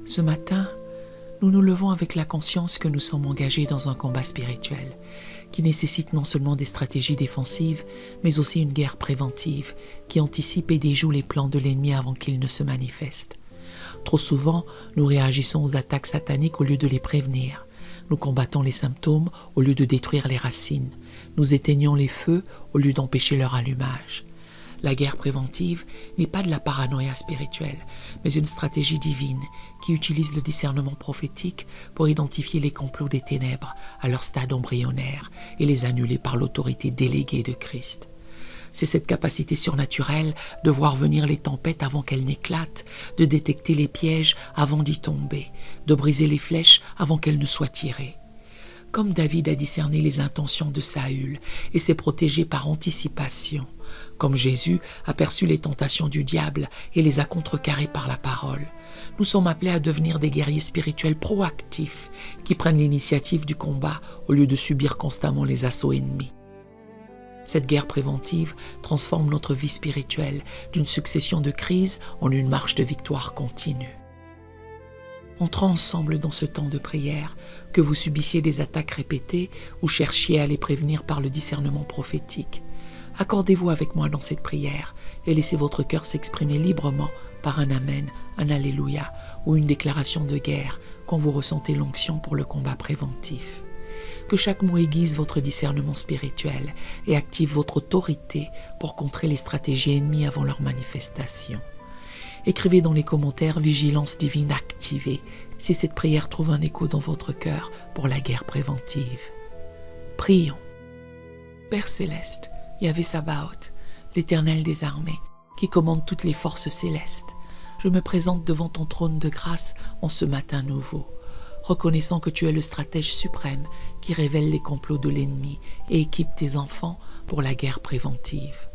Ce matin, nous nous levons avec la conscience que nous sommes engagés dans un combat spirituel qui nécessite non seulement des stratégies défensives, mais aussi une guerre préventive qui anticipe et déjoue les plans de l'ennemi avant qu'ils ne se manifestent. Trop souvent, nous réagissons aux attaques sataniques au lieu de les prévenir. Nous combattons les symptômes au lieu de détruire les racines. Nous éteignons les feux au lieu d'empêcher leur allumage. La guerre préventive n'est pas de la paranoïa spirituelle, mais une stratégie divine qui utilise le discernement prophétique pour identifier les complots des ténèbres à leur stade embryonnaire et les annuler par l'autorité déléguée de Christ. C'est cette capacité surnaturelle de voir venir les tempêtes avant qu'elles n'éclatent, de détecter les pièges avant d'y tomber, de briser les flèches avant qu'elles ne soient tirées. Comme David a discerné les intentions de Saül et s'est protégé par anticipation, comme Jésus a perçu les tentations du diable et les a contrecarrées par la parole, nous sommes appelés à devenir des guerriers spirituels proactifs qui prennent l'initiative du combat au lieu de subir constamment les assauts ennemis. Cette guerre préventive transforme notre vie spirituelle d'une succession de crises en une marche de victoire continue. Entrons ensemble dans ce temps de prière, que vous subissiez des attaques répétées ou cherchiez à les prévenir par le discernement prophétique. Accordez-vous avec moi dans cette prière et laissez votre cœur s'exprimer librement par un Amen, un Alléluia ou une déclaration de guerre quand vous ressentez l'onction pour le combat préventif. Que chaque mot aiguise votre discernement spirituel et active votre autorité pour contrer les stratégies ennemies avant leur manifestation. Écrivez dans les commentaires « Vigilance divine activée » si cette prière trouve un écho dans votre cœur pour la guerre préventive. Prions. Père céleste, Yahvé Sabaoth, l'Éternel des armées, qui commande toutes les forces célestes, je me présente devant ton trône de grâce en ce matin nouveau, reconnaissant que tu es le stratège suprême qui révèle les complots de l'ennemi et équipe tes enfants pour la guerre préventive.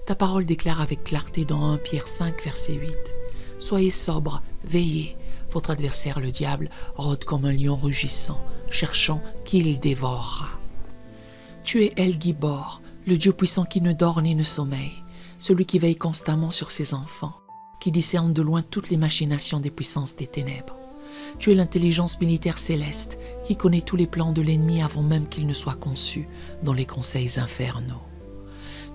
Ta parole déclare avec clarté dans 1 Pierre 5, verset 8 « Soyez sobres, veillez, votre adversaire le diable rôde comme un lion rugissant, cherchant qui il dévorera. » Tu es El Gibor, le Dieu puissant qui ne dort ni ne sommeille, celui qui veille constamment sur ses enfants, qui discerne de loin toutes les machinations des puissances des ténèbres. Tu es l'intelligence militaire céleste qui connaît tous les plans de l'ennemi avant même qu'ils ne soient conçus dans les conseils infernaux.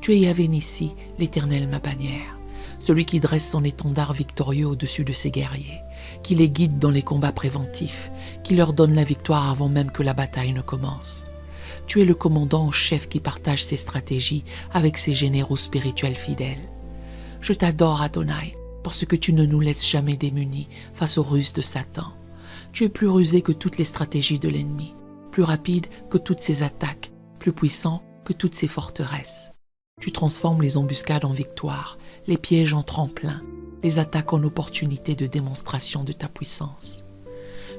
Tu es Yahvé Nissi, l'Éternel ma bannière, celui qui dresse son étendard victorieux au-dessus de ses guerriers, qui les guide dans les combats préventifs, qui leur donne la victoire avant même que la bataille ne commence. Tu es le commandant en chef qui partage ses stratégies avec ses généraux spirituels fidèles. Je t'adore, Adonai, parce que tu ne nous laisses jamais démunis face aux ruses de Satan. Tu es plus rusé que toutes les stratégies de l'ennemi, plus rapide que toutes ses attaques, plus puissant que toutes ses forteresses. Tu transformes les embuscades en victoires, les pièges en tremplins, les attaques en opportunités de démonstration de ta puissance.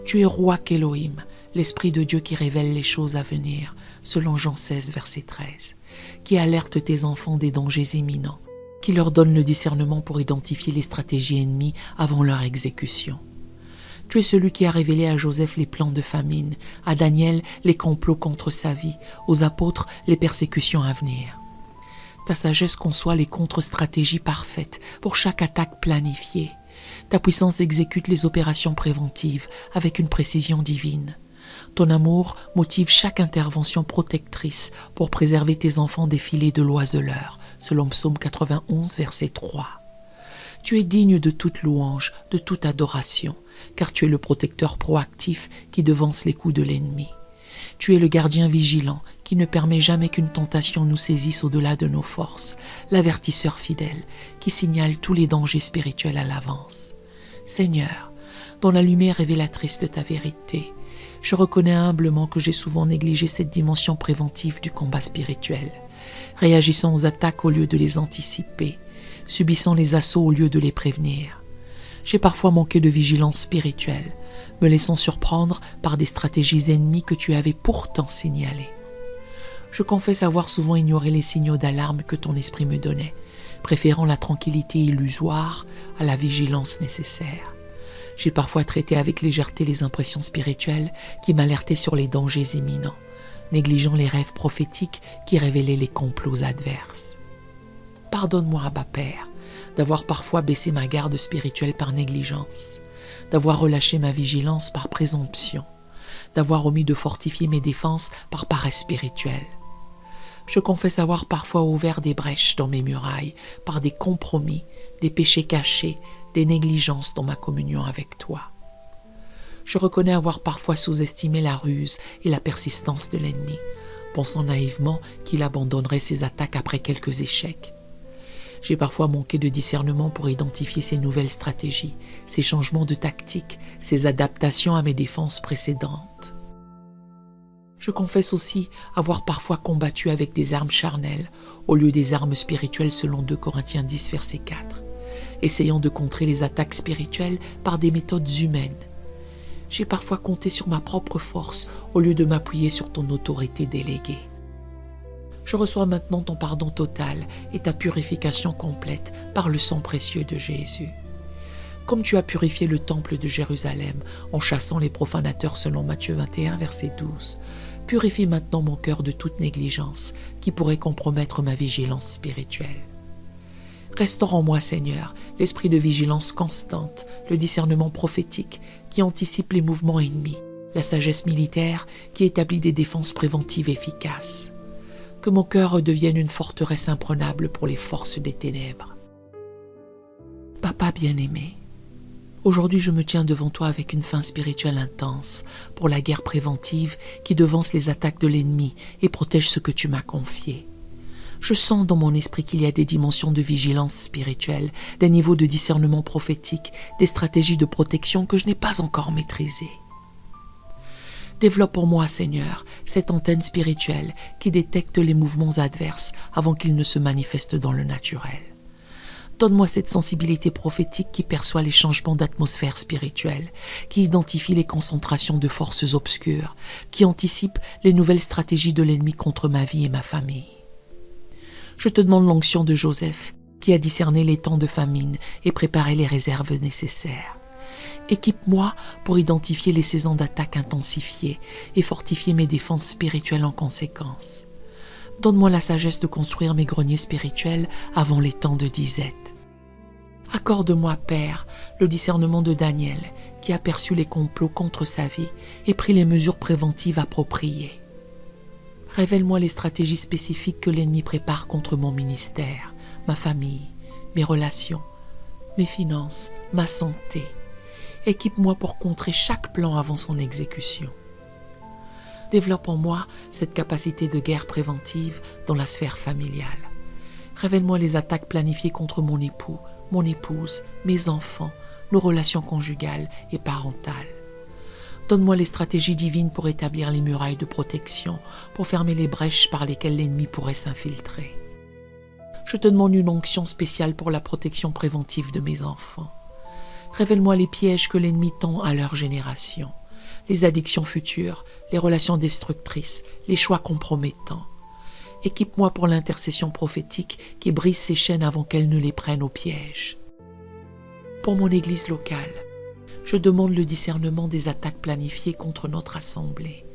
Tu es roi Elohim, l'Esprit de Dieu qui révèle les choses à venir, selon Jean 16, verset 13, qui alerte tes enfants des dangers imminents, qui leur donne le discernement pour identifier les stratégies ennemies avant leur exécution. Tu es celui qui a révélé à Joseph les plans de famine, à Daniel les complots contre sa vie, aux apôtres les persécutions à venir. Ta sagesse conçoit les contre-stratégies parfaites pour chaque attaque planifiée. Ta puissance exécute les opérations préventives avec une précision divine. Ton amour motive chaque intervention protectrice pour préserver tes enfants des filets de l'oiseleur, selon Psaume 91, verset 3. Tu es digne de toute louange, de toute adoration, car tu es le protecteur proactif qui devance les coups de l'ennemi. Tu es le gardien vigilant qui ne permet jamais qu'une tentation nous saisisse au-delà de nos forces, l'avertisseur fidèle qui signale tous les dangers spirituels à l'avance. Seigneur, dans la lumière révélatrice de ta vérité, je reconnais humblement que j'ai souvent négligé cette dimension préventive du combat spirituel, réagissant aux attaques au lieu de les anticiper, subissant les assauts au lieu de les prévenir. J'ai parfois manqué de vigilance spirituelle, me laissant surprendre par des stratégies ennemies que tu avais pourtant signalées. Je confesse avoir souvent ignoré les signaux d'alarme que ton esprit me donnait, préférant la tranquillité illusoire à la vigilance nécessaire. J'ai parfois traité avec légèreté les impressions spirituelles qui m'alertaient sur les dangers imminents, négligeant les rêves prophétiques qui révélaient les complots adverses. Pardonne-moi, Abba Père, d'avoir parfois baissé ma garde spirituelle par négligence. d'avoir relâché ma vigilance par présomption, d'avoir omis de fortifier mes défenses par paresse spirituelle. Je confesse avoir parfois ouvert des brèches dans mes murailles par des compromis, des péchés cachés, des négligences dans ma communion avec toi. Je reconnais avoir parfois sous-estimé la ruse et la persistance de l'ennemi, pensant naïvement qu'il abandonnerait ses attaques après quelques échecs. J'ai parfois manqué de discernement pour identifier ces nouvelles stratégies, ces changements de tactique, ces adaptations à mes défenses précédentes. Je confesse aussi avoir parfois combattu avec des armes charnelles au lieu des armes spirituelles selon 2 Corinthiens 10, verset 4, essayant de contrer les attaques spirituelles par des méthodes humaines. J'ai parfois compté sur ma propre force au lieu de m'appuyer sur ton autorité déléguée. Je reçois maintenant ton pardon total et ta purification complète par le sang précieux de Jésus. Comme tu as purifié le temple de Jérusalem en chassant les profanateurs selon Matthieu 21, verset 12, purifie maintenant mon cœur de toute négligence qui pourrait compromettre ma vigilance spirituelle. Restaure en moi, Seigneur, l'esprit de vigilance constante, le discernement prophétique qui anticipe les mouvements ennemis, la sagesse militaire qui établit des défenses préventives efficaces. Que mon cœur redevienne une forteresse imprenable pour les forces des ténèbres. Papa bien-aimé, aujourd'hui je me tiens devant toi avec une faim spirituelle intense pour la guerre préventive qui devance les attaques de l'ennemi et protège ce que tu m'as confié. Je sens dans mon esprit qu'il y a des dimensions de vigilance spirituelle, des niveaux de discernement prophétique, des stratégies de protection que je n'ai pas encore maîtrisées. Développe en moi, Seigneur, cette antenne spirituelle qui détecte les mouvements adverses avant qu'ils ne se manifestent dans le naturel. Donne-moi cette sensibilité prophétique qui perçoit les changements d'atmosphère spirituelle, qui identifie les concentrations de forces obscures, qui anticipe les nouvelles stratégies de l'ennemi contre ma vie et ma famille. Je te demande l'onction de Joseph, qui a discerné les temps de famine et préparé les réserves nécessaires. Équipe-moi pour identifier les saisons d'attaque intensifiées et fortifier mes défenses spirituelles en conséquence. Donne-moi la sagesse de construire mes greniers spirituels avant les temps de disette. Accorde-moi, Père, le discernement de Daniel, qui a perçu les complots contre sa vie et pris les mesures préventives appropriées. Révèle-moi les stratégies spécifiques que l'ennemi prépare contre mon ministère, ma famille, mes relations, mes finances, ma santé. Équipe-moi pour contrer chaque plan avant son exécution. Développe en moi cette capacité de guerre préventive dans la sphère familiale. Révèle-moi les attaques planifiées contre mon époux, mon épouse, mes enfants, nos relations conjugales et parentales. Donne-moi les stratégies divines pour établir les murailles de protection, pour fermer les brèches par lesquelles l'ennemi pourrait s'infiltrer. Je te demande une onction spéciale pour la protection préventive de mes enfants. Révèle-moi les pièges que l'ennemi tend à leur génération, les addictions futures, les relations destructrices, les choix compromettants. Équipe-moi pour l'intercession prophétique qui brise ces chaînes avant qu'elles ne les prennent au piège. Pour mon Église locale, je demande le discernement des attaques planifiées contre notre assemblée.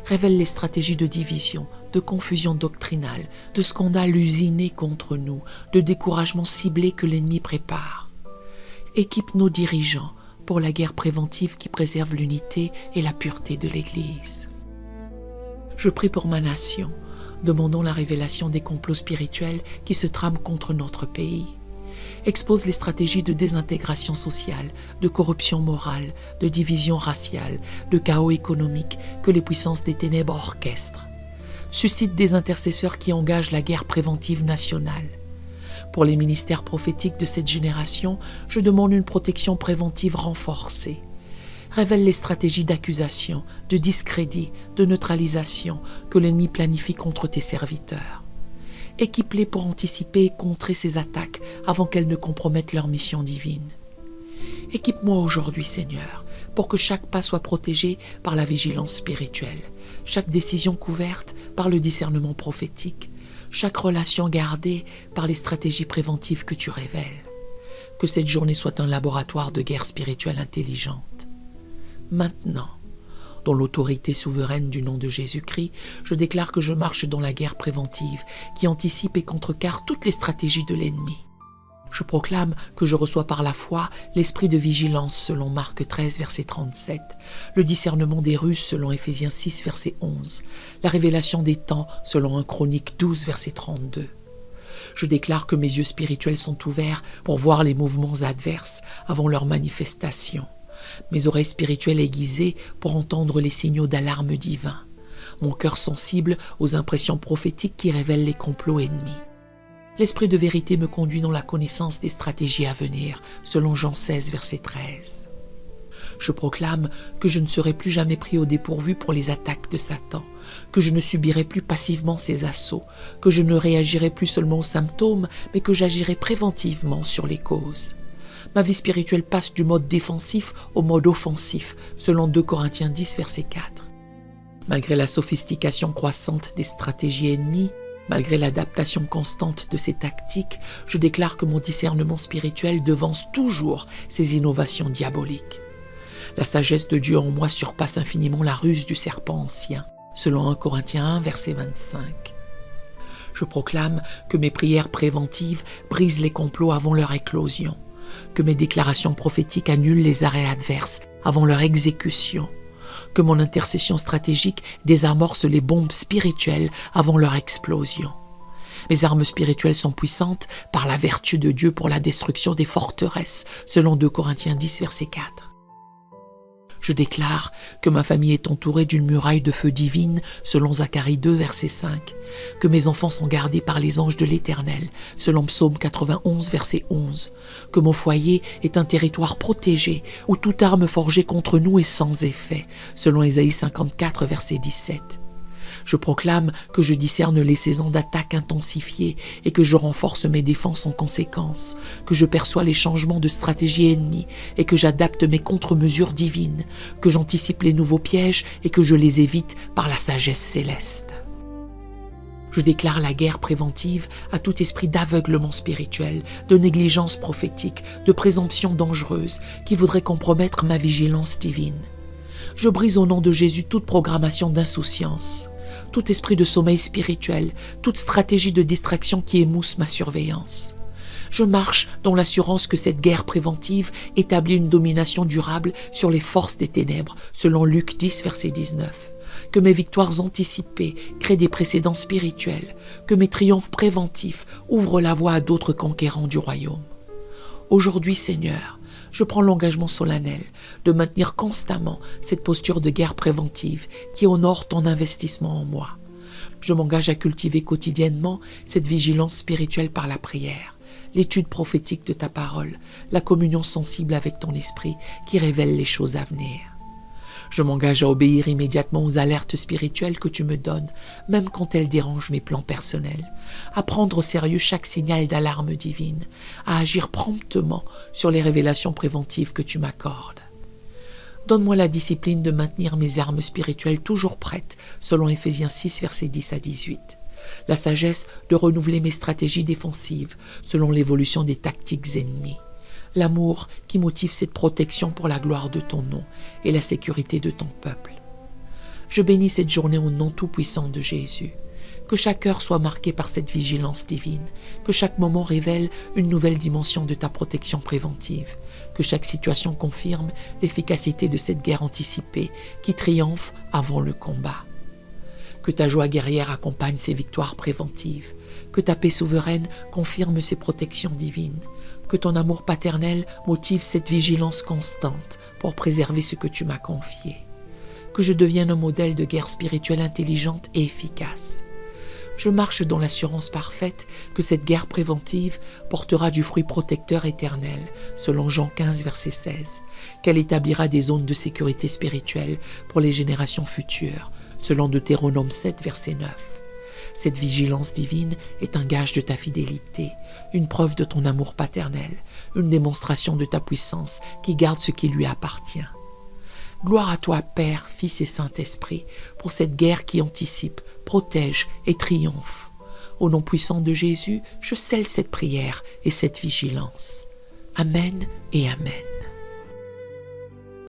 Révèle les stratégies de division, de confusion doctrinale, de scandales usinés contre nous, de découragement ciblé que l'ennemi prépare. Équipe nos dirigeants pour la guerre préventive qui préserve l'unité et la pureté de l'Église. Je prie pour ma nation, demandant la révélation des complots spirituels qui se trament contre notre pays. Expose les stratégies de désintégration sociale, de corruption morale, de division raciale, de chaos économique que les puissances des ténèbres orchestrent. Suscite des intercesseurs qui engagent la guerre préventive nationale. Pour les ministères prophétiques de cette génération, je demande une protection préventive renforcée. Révèle les stratégies d'accusation, de discrédit, de neutralisation que l'ennemi planifie contre tes serviteurs. Équipe-les pour anticiper et contrer ces attaques avant qu'elles ne compromettent leur mission divine. Équipe-moi aujourd'hui, Seigneur, pour que chaque pas soit protégé par la vigilance spirituelle, chaque décision couverte par le discernement prophétique, chaque relation gardée par les stratégies préventives que tu révèles. Que cette journée soit un laboratoire de guerre spirituelle intelligente. Maintenant, dans l'autorité souveraine du nom de Jésus-Christ, je déclare que je marche dans la guerre préventive qui anticipe et contrecarre toutes les stratégies de l'ennemi. Je proclame que je reçois par la foi l'esprit de vigilance selon Marc 13, verset 37, le discernement des ruses selon Éphésiens 6, verset 11, la révélation des temps selon 1 Chroniques 12, verset 32. Je déclare que mes yeux spirituels sont ouverts pour voir les mouvements adverses avant leur manifestation, mes oreilles spirituelles aiguisées pour entendre les signaux d'alarme divins, mon cœur sensible aux impressions prophétiques qui révèlent les complots ennemis. L'esprit de vérité me conduit dans la connaissance des stratégies à venir, selon Jean 16, verset 13. Je proclame que je ne serai plus jamais pris au dépourvu pour les attaques de Satan, que je ne subirai plus passivement ses assauts, que je ne réagirai plus seulement aux symptômes, mais que j'agirai préventivement sur les causes. Ma vie spirituelle passe du mode défensif au mode offensif, selon 2 Corinthiens 10, verset 4. Malgré la sophistication croissante des stratégies ennemies, malgré l'adaptation constante de ces tactiques, je déclare que mon discernement spirituel devance toujours ces innovations diaboliques. La sagesse de Dieu en moi surpasse infiniment la ruse du serpent ancien, selon 1 Corinthiens 1, verset 25. Je proclame que mes prières préventives brisent les complots avant leur éclosion, que mes déclarations prophétiques annulent les arrêts adverses avant leur exécution, que mon intercession stratégique désamorce les bombes spirituelles avant leur explosion. Mes armes spirituelles sont puissantes par la vertu de Dieu pour la destruction des forteresses, selon 2 Corinthiens 10, verset 4. Je déclare que ma famille est entourée d'une muraille de feu divine, selon Zacharie 2, verset 5, que mes enfants sont gardés par les anges de l'Éternel, selon Psaume 91, verset 11, que mon foyer est un territoire protégé, où toute arme forgée contre nous est sans effet, selon Ésaïe 54, verset 17. Je proclame que je discerne les saisons d'attaque intensifiées et que je renforce mes défenses en conséquence, que je perçois les changements de stratégie ennemie et que j'adapte mes contre-mesures divines, que j'anticipe les nouveaux pièges et que je les évite par la sagesse céleste. Je déclare la guerre préventive à tout esprit d'aveuglement spirituel, de négligence prophétique, de présomption dangereuse qui voudrait compromettre ma vigilance divine. Je brise au nom de Jésus toute programmation d'insouciance, tout esprit de sommeil spirituel, toute stratégie de distraction qui émousse ma surveillance. Je marche dans l'assurance que cette guerre préventive établit une domination durable sur les forces des ténèbres, selon Luc 10, verset 19. Que mes victoires anticipées créent des précédents spirituels, que mes triomphes préventifs ouvrent la voie à d'autres conquérants du royaume. Aujourd'hui, Seigneur, je prends l'engagement solennel de maintenir constamment cette posture de guerre préventive qui honore ton investissement en moi. Je m'engage à cultiver quotidiennement cette vigilance spirituelle par la prière, l'étude prophétique de ta parole, la communion sensible avec ton esprit qui révèle les choses à venir. Je m'engage à obéir immédiatement aux alertes spirituelles que tu me donnes, même quand elles dérangent mes plans personnels, à prendre au sérieux chaque signal d'alarme divine, à agir promptement sur les révélations préventives que tu m'accordes. Donne-moi la discipline de maintenir mes armes spirituelles toujours prêtes, selon Éphésiens 6, versets 10 à 18. La sagesse de renouveler mes stratégies défensives, selon l'évolution des tactiques ennemies. L'amour qui motive cette protection pour la gloire de ton nom et la sécurité de ton peuple. Je bénis cette journée au nom tout-puissant de Jésus. Que chaque heure soit marquée par cette vigilance divine, que chaque moment révèle une nouvelle dimension de ta protection préventive, que chaque situation confirme l'efficacité de cette guerre anticipée qui triomphe avant le combat. Que ta joie guerrière accompagne ces victoires préventives, que ta paix souveraine confirme ces protections divines, que ton amour paternel motive cette vigilance constante pour préserver ce que tu m'as confié. Que je devienne un modèle de guerre spirituelle intelligente et efficace. Je marche dans l'assurance parfaite que cette guerre préventive portera du fruit protecteur éternel, selon Jean 15, verset 16, qu'elle établira des zones de sécurité spirituelle pour les générations futures, selon Deutéronome 7, verset 9. Cette vigilance divine est un gage de ta fidélité, une preuve de ton amour paternel, une démonstration de ta puissance qui garde ce qui lui appartient. Gloire à toi, Père, Fils et Saint-Esprit, pour cette guerre qui anticipe, protège et triomphe. Au nom puissant de Jésus, je scelle cette prière et cette vigilance. Amen et Amen.